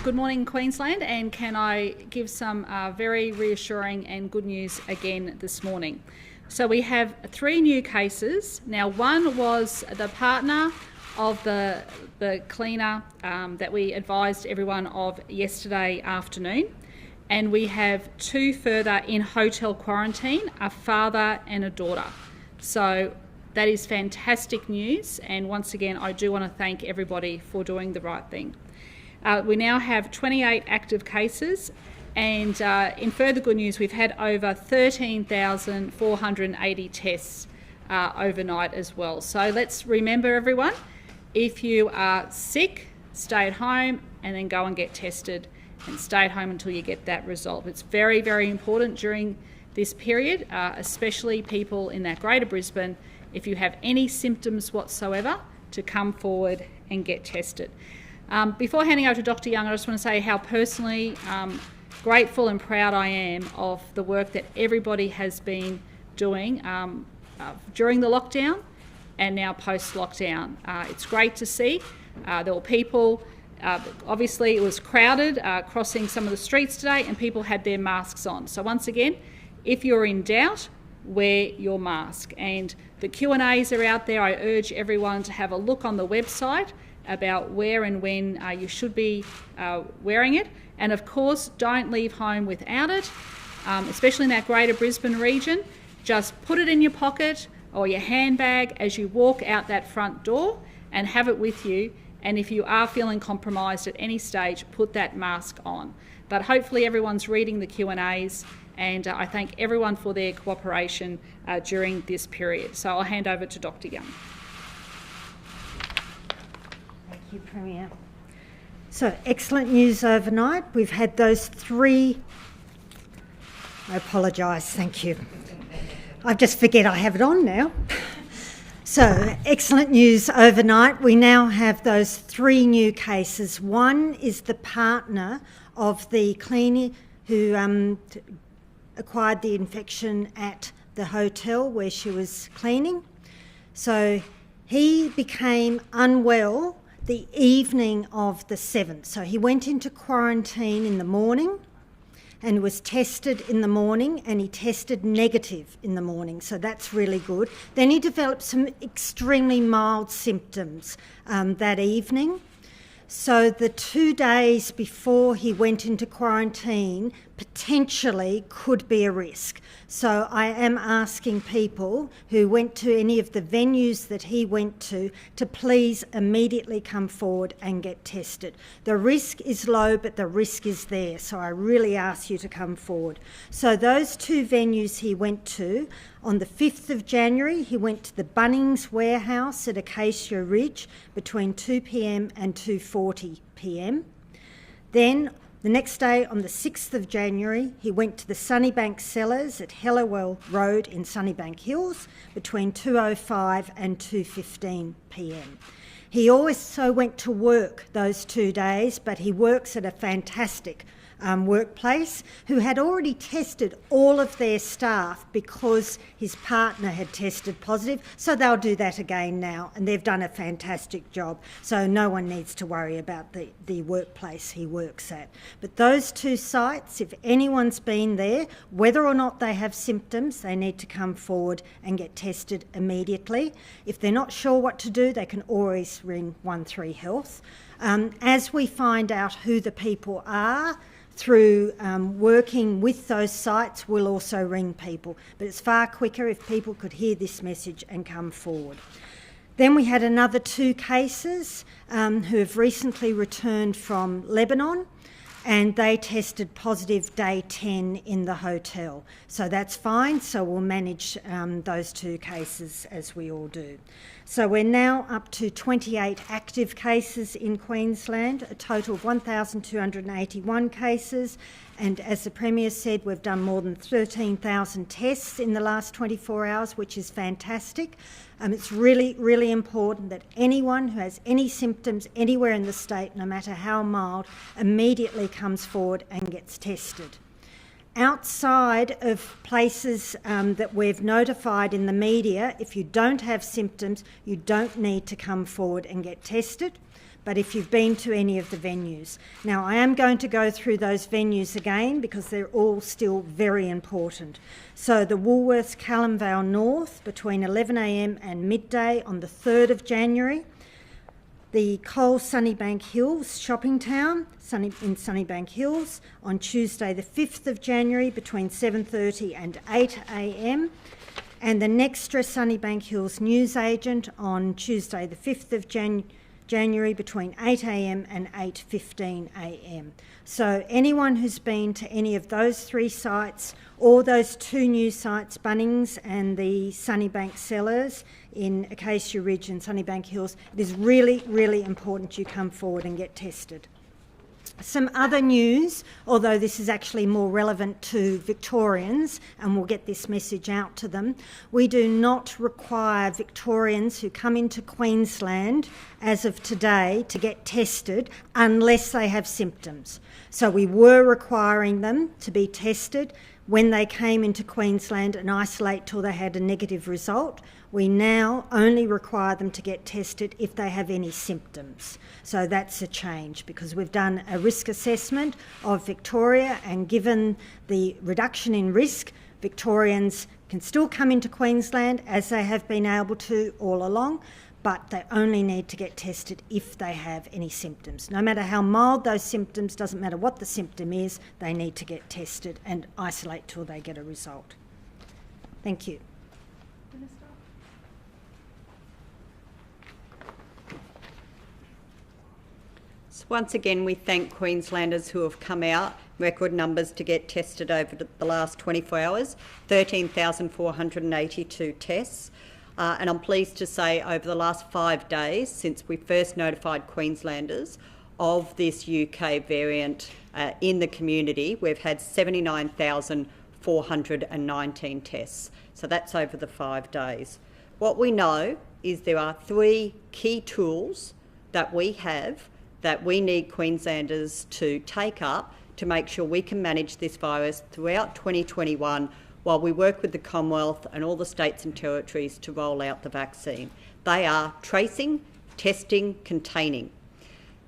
Good morning, Queensland, and can I give some very reassuring and good news again this morning. So we have 3 new cases. Now, one was the partner of the cleaner that we advised everyone of yesterday afternoon, and we have 2 further in hotel quarantine, a father and a daughter. So that is fantastic news, and once again I do want to thank everybody for doing the right thing. We now have 28 active cases, and in further good news, we've had over 13,480 tests overnight as well. So let's remember, everyone, if you are sick, stay at home and then go and get tested, and stay at home until you get that result. It's very, very important during this period, especially people in that Greater Brisbane, if you have any symptoms whatsoever, to come forward and get tested. Before handing over to Dr. Young, I just want to say how personally grateful and proud I am of the work that everybody has been doing during the lockdown and now post-lockdown. It's great to see. There were people, obviously it was crowded, crossing some of the streets today, and people had their masks on. So once again, if you're in doubt, wear your mask. And the Q&As are out there. I urge everyone to have a look on the website about where and when you should be wearing it. And of course, don't leave home without it, especially in that Greater Brisbane region. Just put it in your pocket or your handbag as you walk out that front door and have it with you. And if you are feeling compromised at any stage, put that mask on. But hopefully everyone's reading the Q&As, and I thank everyone for their cooperation during this period. So I'll hand over to Dr. Young. Thank you, Premier. So, excellent news overnight. We've had those 3... I apologise, thank you. I just forget I have it on now. So, excellent news overnight. We now have those 3 new cases. One is the partner of the cleaner who acquired the infection at the hotel where she was cleaning. So, he became unwell the evening of the 7th. So he went into quarantine in the morning and was tested in the morning, and he tested negative in the morning, so that's really good. Then he developed some extremely mild symptoms that evening. So the 2 days before he went into quarantine potentially could be a risk. So I am asking people who went to any of the venues that he went to please immediately come forward and get tested. The risk is low, but the risk is there, so I really ask you to come forward. So those 2 venues he went to, on the 5th of January, he went to the Bunnings warehouse at Acacia Ridge between 2 p.m. and 2:40 p.m. Then the next day, on the 6th of January, he went to the Sunnybank Cellars at Helliwell Road in Sunnybank Hills between 2:05 and 2:15 p.m. He also went to work those 2 days, but he works at a fantastic workplace who had already tested all of their staff because his partner had tested positive, so they'll do that again now, and they've done a fantastic job, so no one needs to worry about the workplace he works at. But those 2 sites, if anyone's been there, whether or not they have symptoms, they need to come forward and get tested immediately. If they're not sure what to do, they can always ring 13 Health. As we find out who the people are, through working with those sites, we'll also ring people. But it's far quicker if people could hear this message and come forward. Then we had another 2 cases who have recently returned from Lebanon, and they tested positive day 10 in the hotel. So that's fine, so we'll manage those 2 cases as we all do. So we're now up to 28 active cases in Queensland, a total of 1,281 cases, and as the Premier said, we've done more than 13,000 tests in the last 24 hours, which is fantastic. It's really, really important that anyone who has any symptoms anywhere in the state, no matter how mild, immediately comes forward and gets tested. Outside of places that we've notified in the media, if you don't have symptoms, you don't need to come forward and get tested. but if you've been to any of the venues. Now, I am going to go through those venues again because they're all still very important. So the Woolworths Callum Vale North between 11 a.m. and midday on the 3rd of January. The Coles Sunnybank Hills Shopping Town in Sunnybank Hills on Tuesday the 5th of January between 7:30 and 8 a.m. And the Nextra Sunnybank Hills Newsagent on Tuesday the 5th of January between 8 a.m. and 8:15 a.m. So anyone who's been to any of those 3 sites or those 2 new sites, Bunnings and the Sunnybank Cellars in Acacia Ridge and Sunnybank Hills, it is really, really important you come forward and get tested. Some other news, although this is actually more relevant to Victorians, and we'll get this message out to them, we do not require Victorians who come into Queensland as of today to get tested unless they have symptoms. So we were requiring them to be tested when they came into Queensland and isolate till they had a negative result. We now only require them to get tested if they have any symptoms. So that's a change because we've done a risk assessment of Victoria, and given the reduction in risk, Victorians can still come into Queensland as they have been able to all along, but they only need to get tested if they have any symptoms. No matter how mild those symptoms, doesn't matter what the symptom is, they need to get tested and isolate till they get a result. Thank you. So once again, we thank Queenslanders who have come out, record numbers to get tested over the last 24 hours, 13,482 tests. And I'm pleased to say over the last 5 days, since we first notified Queenslanders of this UK variant in the community, we've had 79,419 tests. So that's over the 5 days. What we know is there are 3 key tools that we have that we need Queenslanders to take up to make sure we can manage this virus throughout 2021 while we work with the Commonwealth and all the states and territories to roll out the vaccine. They are tracing, testing, containing.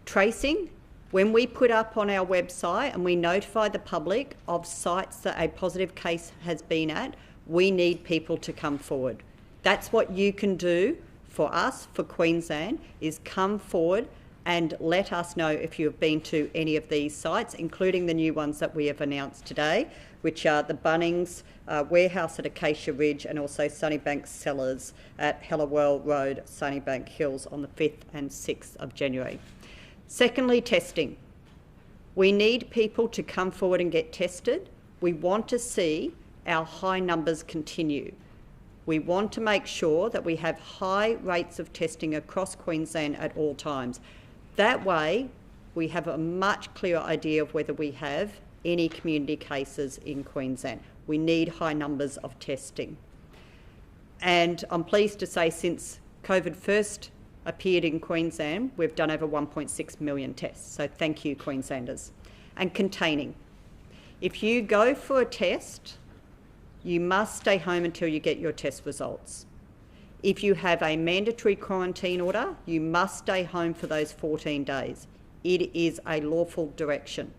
Tracing, when we put up on our website and we notify the public of sites that a positive case has been at, we need people to come forward. That's what you can do for us, for Queensland, is come forward and let us know if you have been to any of these sites, including the new ones that we have announced today, which are the Bunnings warehouse at Acacia Ridge and also Sunnybank Cellars at Hellawell Road, Sunnybank Hills on the 5th and 6th of January. Secondly, testing. We need people to come forward and get tested. We want to see our high numbers continue. We want to make sure that we have high rates of testing across Queensland at all times. That way, we have a much clearer idea of whether we have any community cases in Queensland. We need high numbers of testing. And I'm pleased to say since COVID first appeared in Queensland, we've done over 1.6 million tests. So thank you, Queenslanders. And containing. If you go for a test, you must stay home until you get your test results. If you have a mandatory quarantine order, you must stay home for those 14 days. It is a lawful direction.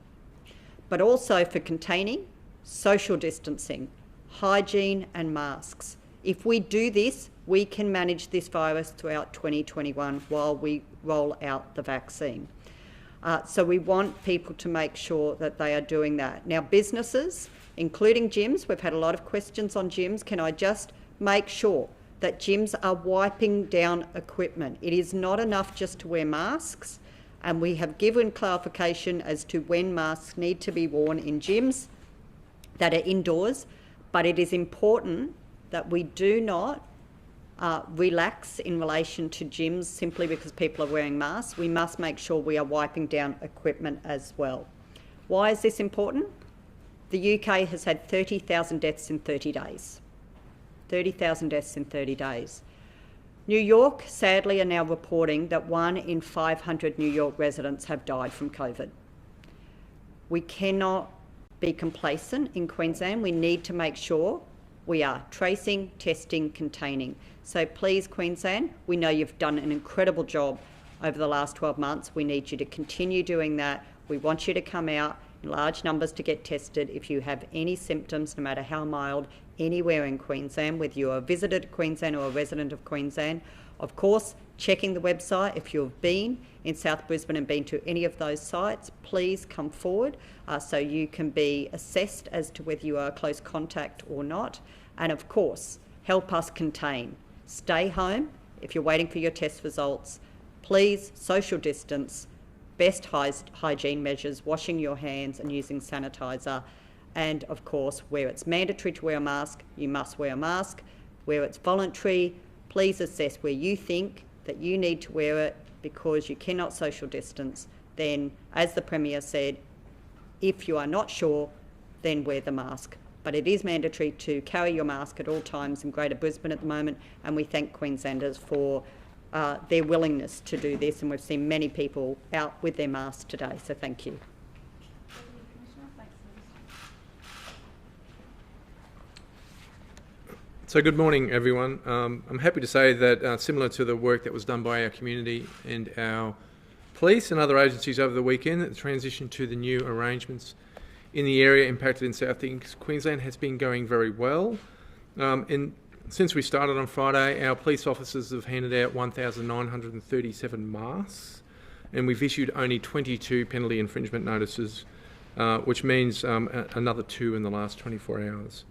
But also for containing, social distancing, hygiene and masks. If we do this, we can manage this virus throughout 2021 while we roll out the vaccine. So we want people to make sure that they are doing that. Now, businesses, including gyms, we've had a lot of questions on gyms. Can I just make sure that gyms are wiping down equipment? It is not enough just to wear masks, and we have given clarification as to when masks need to be worn in gyms that are indoors, but it is important that we do not relax in relation to gyms simply because people are wearing masks. We must make sure we are wiping down equipment as well. Why is this important? The UK has had 30,000 deaths in 30 days. 30,000 deaths in 30 days. New York, sadly, are now reporting that 1 in 500 New York residents have died from COVID. We cannot be complacent in Queensland. We need to make sure we are tracing, testing, containing. So please, Queensland, we know you've done an incredible job over the last 12 months. We need you to continue doing that. We want you to come out in large numbers to get tested. If you have any symptoms, no matter how mild, anywhere in Queensland, whether you're a visitor to Queensland or a resident of Queensland, of course, checking the website. If you've been in South Brisbane and been to any of those sites, please come forward so you can be assessed as to whether you are a close contact or not. And of course, help us contain. Stay home if you're waiting for your test results. Please social distance, best hygiene measures, washing your hands and using sanitizer. And of course, where it's mandatory to wear a mask, you must wear a mask. Where it's voluntary, please assess where you think that you need to wear it because you cannot social distance. Then, as the Premier said, if you are not sure, then wear the mask. But it is mandatory to carry your mask at all times in Greater Brisbane at the moment, and we thank Queenslanders for their willingness to do this, and we've seen many people out with their masks today, so thank you. So good morning, everyone. I'm happy to say that similar to the work that was done by our community and our police and other agencies over the weekend, the transition to the new arrangements in the area impacted in South East Queensland has been going very well. Since we started on Friday, our police officers have handed out 1,937 masks, and we've issued only 22 penalty infringement notices, which means another 2 in the last 24 hours.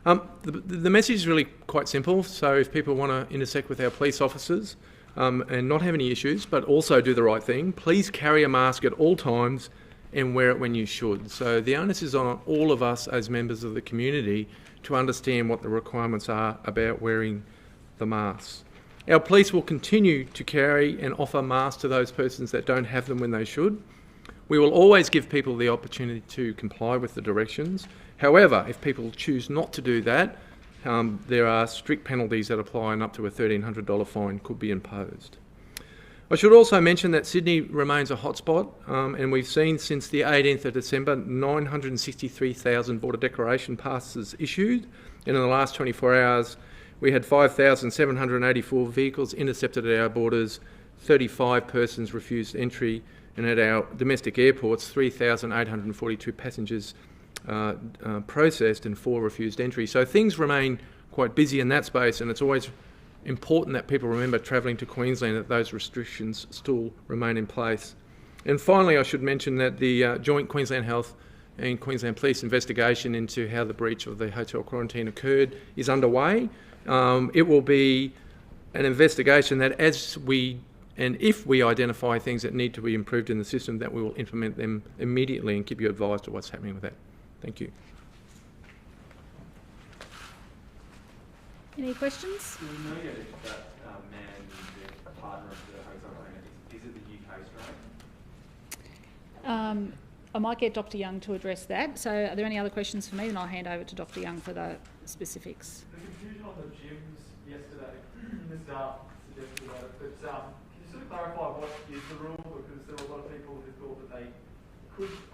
The message is really quite simple. So if people want to intersect with our police officers and not have any issues, but also do the right thing, please carry a mask at all times and wear it when you should. So the onus is on all of us as members of the community to understand what the requirements are about wearing the masks. Our police will continue to carry and offer masks to those persons that don't have them when they should. We will always give people the opportunity to comply with the directions. However, if people choose not to do that, there are strict penalties that apply and up to a $1,300 fine could be imposed. I should also mention that Sydney remains a hotspot, and we've seen since the 18th of December 963,000 border declaration passes issued, and in the last 24 hours we had 5,784 vehicles intercepted at our borders, 35 persons refused entry, and at our domestic airports 3,842 passengers processed and 4 refused entry. So things remain quite busy in that space, and it's always important that people remember travelling to Queensland that those restrictions still remain in place. And finally, I should mention that the joint Queensland Health and Queensland Police investigation into how the breach of the hotel quarantine occurred is underway. It will be an investigation that if we identify things that need to be improved in the system, that we will implement them immediately and keep you advised of what's happening with that. Thank you. Any questions? Do we know yet if that man, the partner of the hotel owner, is it the UK strain? I might get Dr. Young to address that. So are there any other questions for me? Then I'll hand over to Dr. Young for the specifics. The confusion on the gyms yesterday, the staff suggested about it, but can you sort of clarify what is the rule? Because there were a lot of people who thought that they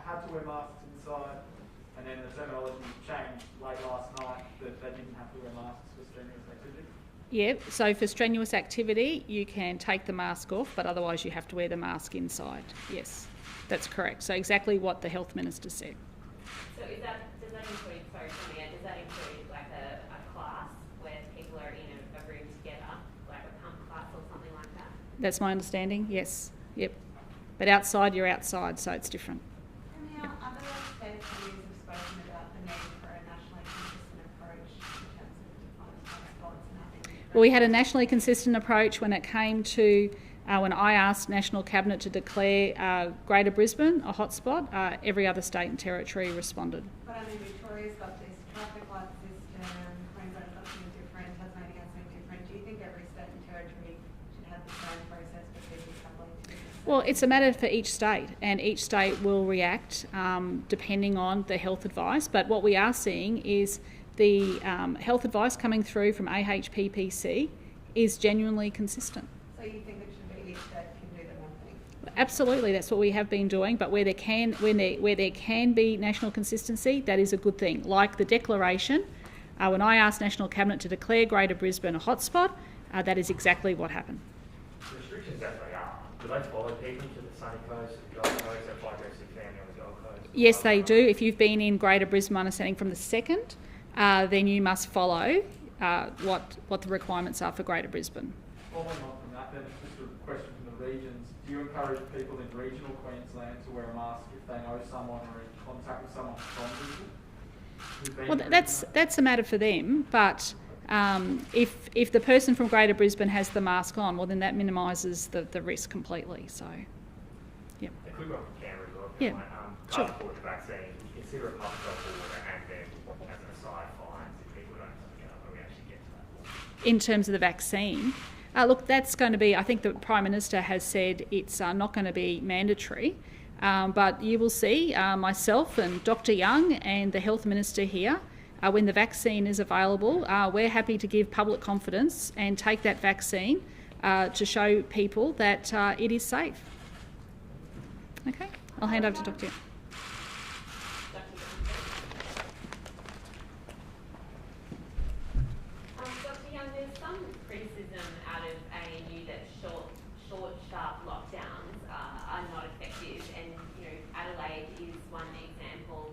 had to wear masks inside, and then the terminology changed late last night that they didn't have to wear masks for strenuous activity. Yeah, so for strenuous activity, you can take the mask off, but otherwise you have to wear the mask inside. Yes, that's correct. So exactly what the Health Minister said. So does that include, sorry, does that include like a class where people are in a room together, like a pump class or something like that? That's my understanding, yes. Yep. But outside, you're outside, so it's different. And now, other state communities have spoken about the need for a nationally consistent approach in terms of defining hotspots and having... Well, we had a nationally consistent approach when it came to when I asked National Cabinet to declare Greater Brisbane a hotspot. Every other state and territory responded. But I mean, Victoria's got this traffic light system, Queensland's got something different, Tasmania has something different. Do you think every state and territory should have the same process for people travelling to different states? Well, it's a matter for each state, and each state will react depending on the health advice. But what we are seeing is the health advice coming through from AHPPC is genuinely consistent. So you think it should be each state can do their own thing? Absolutely, that's what we have been doing. But where there can be national consistency, that is a good thing. Like the declaration, when I asked National Cabinet to declare Greater Brisbane a hotspot, that is exactly what happened. Restrictions definitely are, do they follow people to the sunny coast, the Gold Coast, if I go to the family on the Gold Coast? Yes, they do. If you've been in Greater Brisbane understanding from the 2nd, then you must follow what the requirements are for Greater Brisbane. Following on from that, then, just a question from the regions. Do you encourage people in regional Queensland to wear a mask if they know someone or in contact with someone from Brisbane? Well, that's a matter for them, but if the person from Greater Brisbane has the mask on, well, then that minimises the risk completely. So, yeah. A quick one from Canberra as well. Yeah, sure. Before the vaccine, do you consider a public health order and then, as an aside, fines if people don't get up when we actually get to that point? In terms of the vaccine, look, that's going to be, I think the Prime Minister has said it's not going to be mandatory, but you will see myself and Dr Young and the Health Minister here, when the vaccine is available, we're happy to give public confidence and take that vaccine to show people that it is safe. Okay, I'll hand over to Dr Young. Dr Young, there's some criticism out of ANU that short, sharp lockdowns are not effective, and Adelaide is one example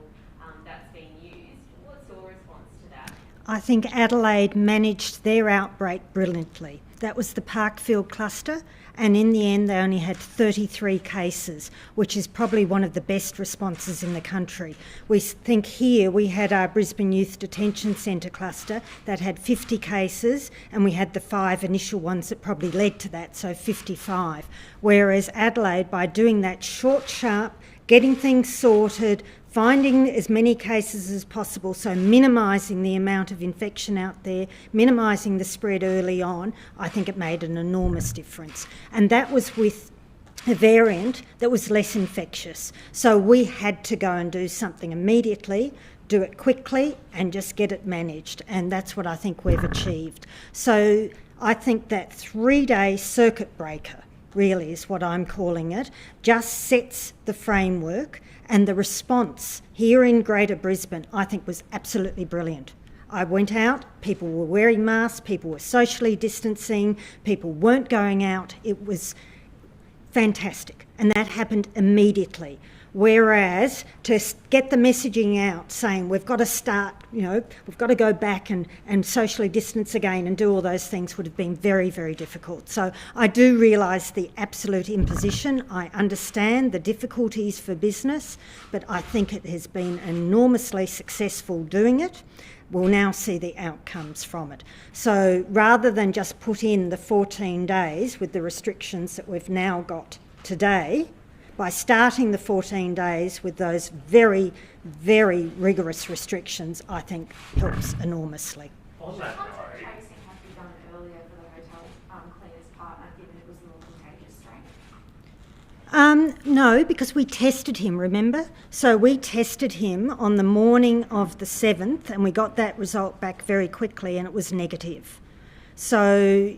that's been used. What's your response to that? I think Adelaide managed their outbreak brilliantly. That was the Parkfield cluster, and in the end they only had 33 cases, which is probably one of the best responses in the country. We think here we had our Brisbane Youth Detention Centre cluster that had 50 cases, and we had the 5 initial ones that probably led to that, so 55. Whereas Adelaide, by doing that short, sharp, getting things sorted, finding as many cases as possible, so minimising the amount of infection out there, minimising the spread early on, I think it made an enormous difference. And that was with a variant that was less infectious. So we had to go and do something immediately, do it quickly and just get it managed. And that's what I think we've achieved. So I think that 3-day circuit breaker really is what I'm calling it, just sets the framework, and the response here in Greater Brisbane I think was absolutely brilliant. I went out, people were wearing masks, people were socially distancing, people weren't going out. It was fantastic, and that happened immediately. Whereas to get the messaging out saying we've got to start, we've got to go back and socially distance again and do all those things would have been very, very difficult. So I do realise the absolute imposition. I understand the difficulties for business, but I think it has been enormously successful doing it. We'll now see the outcomes from it. So rather than just put in the 14 days with the restrictions that we've now got today, by starting the 14 days with those very, very rigorous restrictions, I think helps enormously. On that note, tracing had to be done earlier for the hotel cleaners partner, given it was a more contagious strain? No, because we tested him, remember? So we tested him on the morning of the 7th, and we got that result back very quickly, and it was negative. So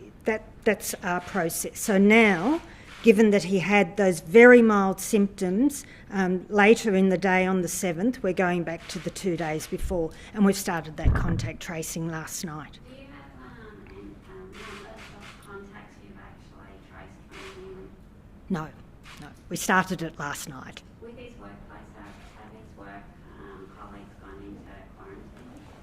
that's our process. So now, given that he had those very mild symptoms later in the day on the 7th, we're going back to the 2 days before, and we've started that contact tracing last night. Do you have numbers of contacts you've actually traced from him? No. We started it last night. With his workplace, have his work colleagues gone into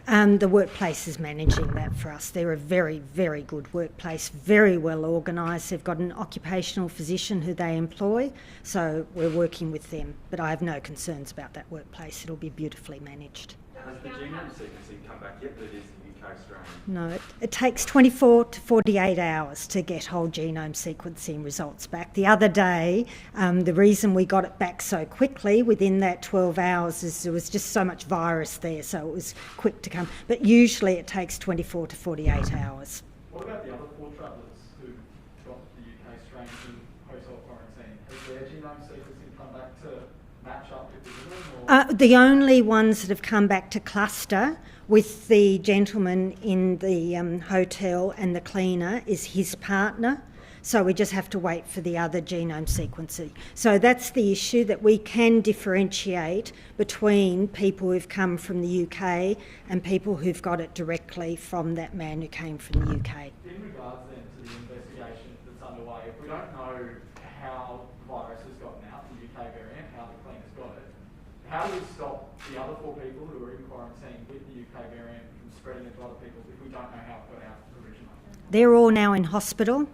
quarantine? The workplace is managing that for us. They're a very, very good workplace, very well organised. They've got an occupational physician who they employ, so we're working with them. But I have no concerns about that workplace. It'll be beautifully managed. has the genome sequencing come back yet? That is the UK strain. No, it takes 24 to 48 hours to get whole genome sequencing results back. The other day, the reason we got it back so quickly within that 12 hours is there was just so much virus there, so it was quick to come. But usually it takes 24 to 48 hours. What about the other 4 travellers who got the UK strain in hotel quarantine? Has their genome sequencing come back to match up with the minimum? The only ones that have come back to cluster with the gentleman in the hotel and the cleaner is his partner. So we just have to wait for the other genome sequencing. So that's the issue, that we can differentiate between people who've come from the UK and people who've got it directly from that man who came from the UK. In regards then to the investigation that's underway, if we don't know how how do we stop the other 4 people who are in quarantine with the UK variant from spreading it to other people if we don't know how it got out originally? They're all now in hospital,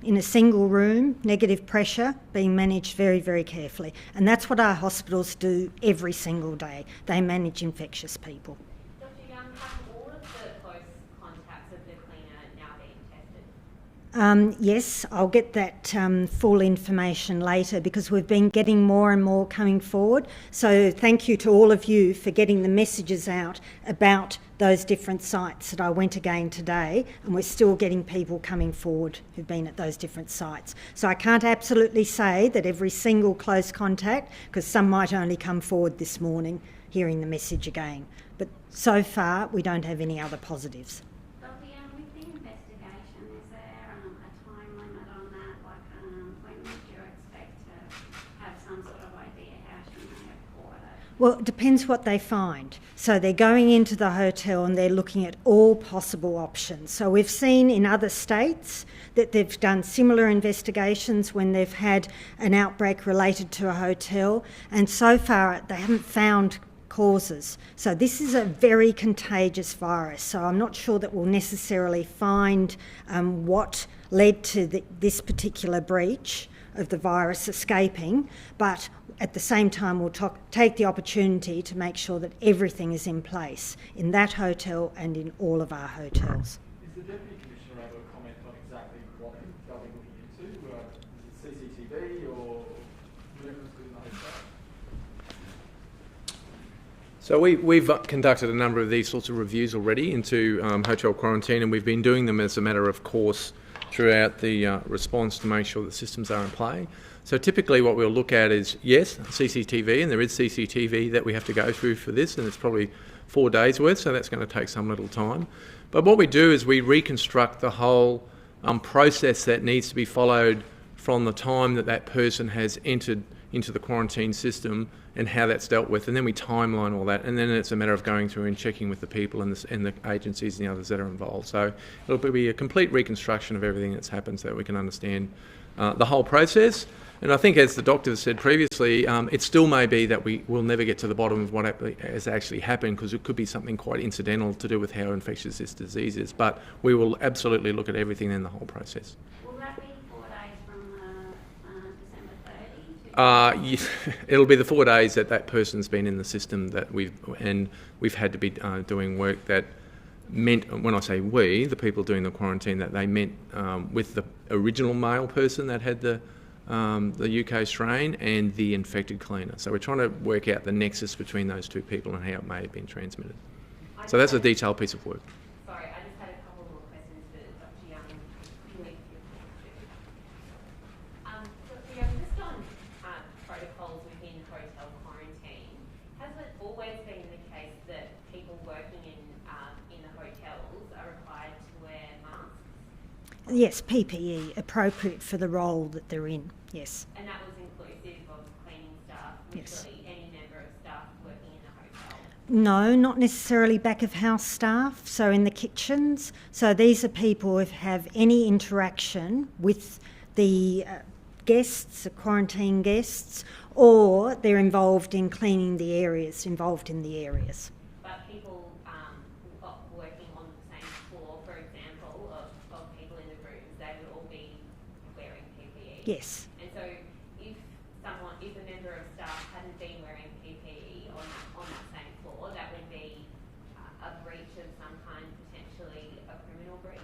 in a single room, negative pressure, being managed very, very carefully. And that's what our hospitals do every single day. They manage infectious people. Dr. Young, have all of the close contacts of the cleaner now been tested? Yes, I'll get that full information later because we've been getting more and more coming forward. So thank you to all of you for getting the messages out about those different sites that I went again today, and we're still getting people coming forward who've been at those different sites. So I can't absolutely say that every single close contact, because some might only come forward this morning hearing the message again. But so far we don't have any other positives. Dr. Young, with the investigation, is there a time limit on that? Like, when would you expect to have some sort of idea how she may have caught it? Well, it depends what they find. So they're going into the hotel and they're looking at all possible options. So we've seen in other states that they've done similar investigations when they've had an outbreak related to a hotel, and so far they haven't found causes. So this is a very contagious virus, so I'm not sure that we'll necessarily find what led to this particular breach of the virus escaping, but at the same time we'll take the opportunity to make sure that everything is in place in that hotel and in all of our hotels. Is the Deputy Commissioner able to comment on exactly what they'll be looking into? Is it CCTV or movements within the hotel? So we've conducted a number of these sorts of reviews already into hotel quarantine, and we've been doing them as a matter of course throughout the response to make sure the systems are in play. So typically what we'll look at is, yes, CCTV, and there is CCTV that we have to go through for this, and it's probably 4 days worth, so that's going to take some little time. But what we do is we reconstruct the whole process that needs to be followed from the time that that person has entered into the quarantine system and how that's dealt with, and then we timeline all that, and then it's a matter of going through and checking with the people and the agencies and the others that are involved. So it'll be a complete reconstruction of everything that's happened so that we can understand the whole process. And I think, as the doctor said previously, it still may be that we will never get to the bottom of what has actually happened, because it could be something quite incidental to do with how infectious this disease is. But we will absolutely look at everything in the whole process. Will that be 4 days from December 30? Yes, it'll be the 4 days that that person's been in the system that we've had to be doing work that meant, when I say we, the people doing the quarantine, that they meant with the original male person that had the UK strain and the infected cleaner. So we're trying to work out the nexus between those two people and how it may have been transmitted. So that's a detailed piece of work. Sorry, I just had a couple more questions for Dr. Young. Dr. Young, just on protocols within hotel quarantine, has it always been the case that people working in the hotels are required to wear masks? Yes, PPE, appropriate for the role that they're in, yes. And that was inclusive of cleaning staff, Yes. literally any member of staff working in the hotel? No, not necessarily back of house staff, so in the kitchens. So these are people who have any interaction with the guests, the quarantine guests, or they're involved in cleaning the areas, involved in the areas. But people working on the same floor, for example, of people in the rooms, they would all be wearing PPE? Yes. And so if a member of staff hadn't been wearing PPE on that same floor, that would be a breach of some kind, potentially a criminal breach?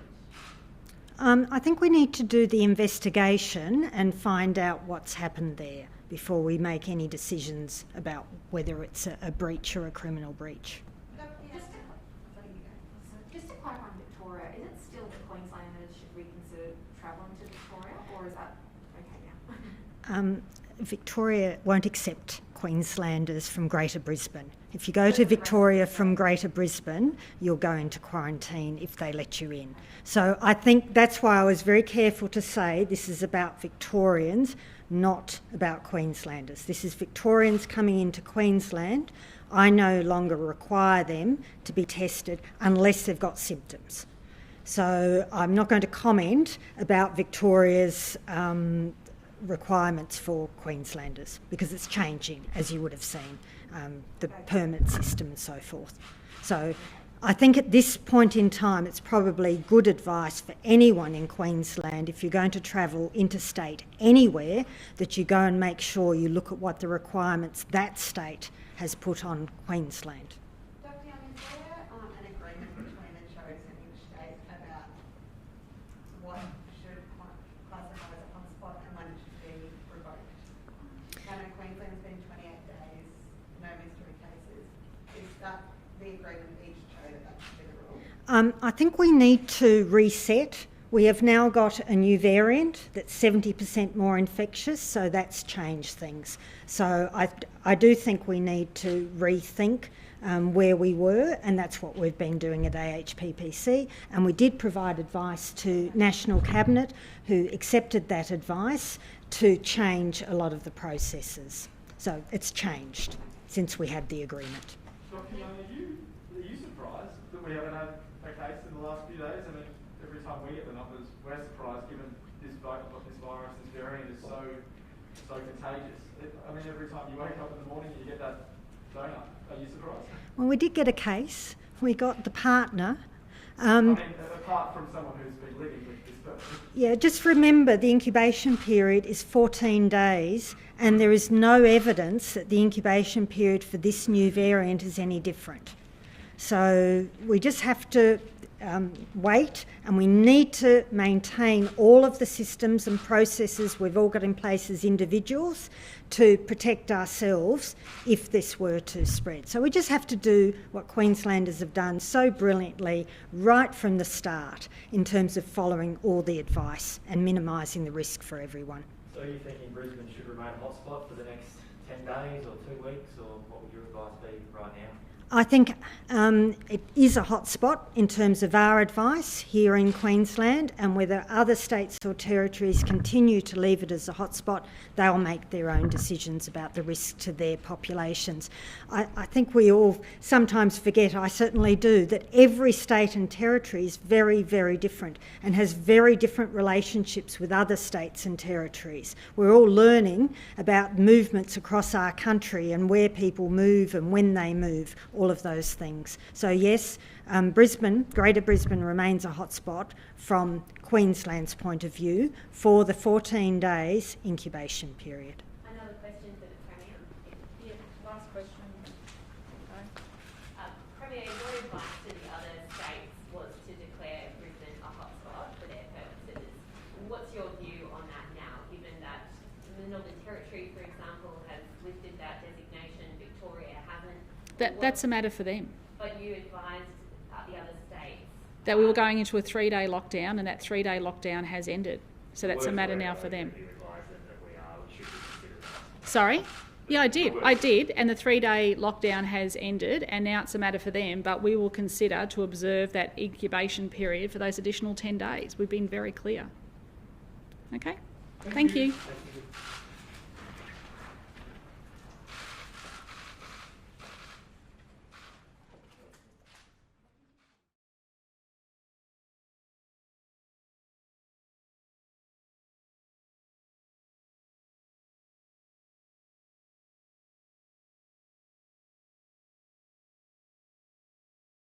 I think we need to do the investigation and find out what's happened there before we make any decisions about whether it's a breach or a criminal breach. Just to clarify on Victoria, is it still that Queenslanders should reconsider travelling to Victoria, or is that okay now? Victoria won't accept Queenslanders from Greater Brisbane. If you go to Victoria from Greater Brisbane, you'll go into quarantine if they let you in. So I think that's why I was very careful to say this is about Victorians, not about Queenslanders. This is Victorians coming into Queensland. I no longer require them to be tested unless they've got symptoms. So I'm not going to comment about Victoria's requirements for Queenslanders because it's changing, as you would have seen, the permit system and so forth. So I think at this point in time it's probably good advice for anyone in Queensland, if you're going to travel interstate anywhere, that you go and make sure you look at what the requirements that state has put on Queensland. Dr. Young, is there an agreement between the chosen each state about what should classify as a hotspot and when it should be revoked? I know Queensland's been 28 days, no mystery cases. Is that the agreement each chose that should be the rule? I think we need to reset. We have now got a new variant that's 70% more infectious, so that's changed things. So I do think we need to rethink where we were, and that's what we've been doing at AHPPC. And we did provide advice to National Cabinet, who accepted that advice to change a lot of the processes. So it's changed since we had the agreement. Dr. Young, are you surprised that we haven't had a case in the last few days? I mean, every time we get the numbers, we're surprised given this virus, this variant is so contagious. I mean, every time you wake up in the morning you get that donut. Are you surprised? Well, we did get a case. We got the partner. I mean, apart from someone who's been living with this person. Yeah, just remember the incubation period is 14 days and there is no evidence that the incubation period for this new variant is any different. So we just have to wait, and we need to maintain all of the systems and processes we've all got in place as individuals to protect ourselves if this were to spread. So we just have to do what Queenslanders have done so brilliantly right from the start in terms of following all the advice and minimising the risk for everyone. So are you thinking Brisbane should remain a hotspot for the next 10 days or 2 weeks, or what would your advice be right now? I think it is a hotspot in terms of our advice here in Queensland, and whether other states or territories continue to leave it as a hotspot, they'll make their own decisions about the risk to their populations. I think we all sometimes forget, I certainly do, that every state and territory is very, very different and has very different relationships with other states and territories. We're all learning about movements across our country and where people move and when they move, all of those things. So yes, Brisbane, Greater Brisbane remains a hotspot from Queensland's point of view for the 14 days incubation period. Another question for the Premier. Yeah, last question. Premier, your advice to the other states was to declare Brisbane a hotspot for their purposes. What's your view on that now, given that the Northern Territory, for example, has lifted that designation, Victoria hasn't? That's a matter for them. But you advised the other states That we were going into a 3-day lockdown, and that 3-day lockdown has ended. So that's a matter now for them. Sorry? Yeah, I did. And the 3-day lockdown has ended, and now it's a matter for them. But we will consider to observe that incubation period for those additional 10 days. We've been very clear. Okay? Thank you. Thank you.